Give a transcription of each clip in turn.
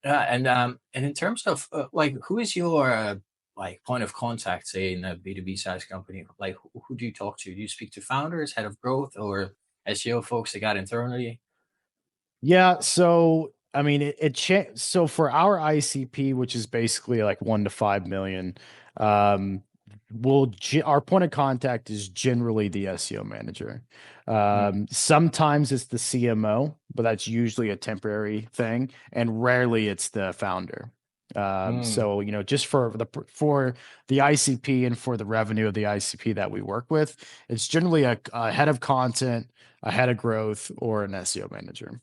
Yeah, and in terms of like, who is your like point of contact, say in a B2B SaaS company? Like, who do you talk to? Do you speak to founders, head of growth, or SEO folks that got internally? Yeah, so I mean, so for our ICP, which is basically like 1 to 5 million, um, our point of contact is generally the SEO manager. Mm, Sometimes it's the CMO, but that's usually a temporary thing, and rarely it's the founder. mm, So just for the ICP and for the revenue of the ICP that we work with, it's generally a head of content, a head of growth, or an SEO manager.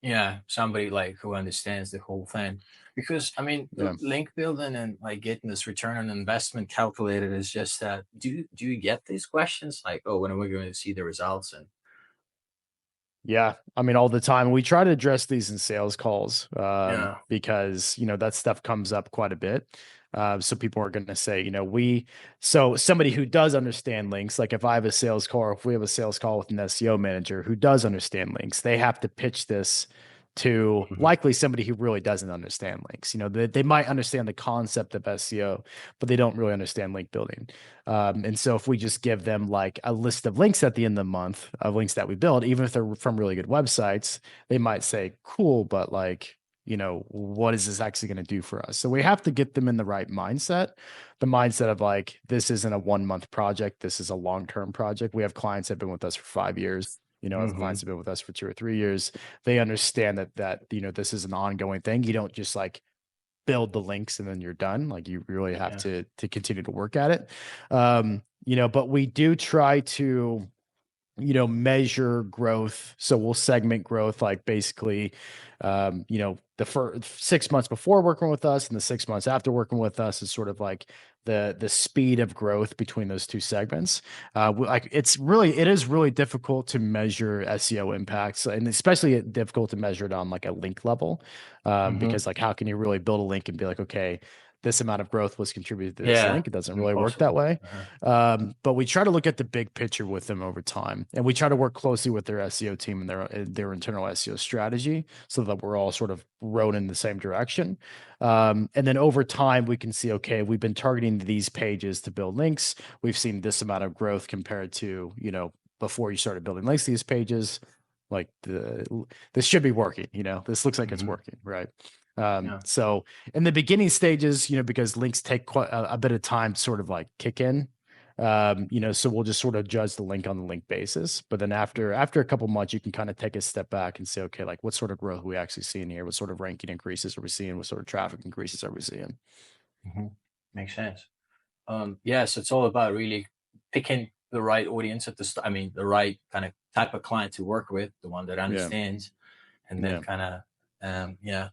yeah, somebody like who understands the whole thing. Because I mean, Yeah. link building and like getting this return on investment calculated is just that. Do you get these questions like, oh, when are we going to see the results? And Yeah. I mean, all the time. We try to address these in sales calls yeah, because, that stuff comes up quite a bit. So people are going to say, so somebody who does understand links, like if I have a sales call, or if we have a sales call with an SEO manager who does understand links, they have to pitch this to mhm, likely somebody who really doesn't understand links. They might understand the concept of SEO, but they don't really understand link building. And so if we just give them like a list of links at the end of the month of links that we build, even if they're from really good websites, they might say, cool, but like, what is this actually going to do for us? So we have to get them in the right mindset, the mindset of like, this isn't a 1 month project. This is a long-term project. We have clients that have been with us for 5 years. Have clients mhm, that have been with us for 2 or 3 years. They understand that this is an ongoing thing. You don't just like build the links and then you're done. Like you really have yeah, to continue to work at it. But we do try to measure growth. So we'll segment growth like basically, the first 6 months before working with us and the 6 months after working with us is sort of like the speed of growth between those two segments. Like it is really difficult to measure SEO impacts, and especially difficult to measure it on like a link level, mhm, because like how can you really build a link and be like, okay, this amount of growth was contributed to this yeah, link? It doesn't really work that impossible. way. Uh-huh. But we try to look at the big picture with them over time, and we try to work closely with their SEO team and their internal SEO strategy, so that we're all sort of rowing in the same direction. And then over time, we can see, okay, we've been targeting these pages to build links. We've seen this amount of growth compared to before you started building links to these pages. Like this should be working. This looks like it's Mhm, working, right? yeah, So in the beginning stages, because links take quite a bit of time to sort of like kick in, so we'll just sort of judge the link on the link basis. But then after a couple months, you can kind of take a step back and say, okay, like what sort of growth are we actually seeing here? What sort of ranking increases are we seeing? What sort of traffic increases are we seeing? mhm, makes sense. Yeah, so it's all about really picking the right audience at the start. I mean, the right kind of type of client to work with, the one that Yeah, understands, and then yeah. kind of, yeah.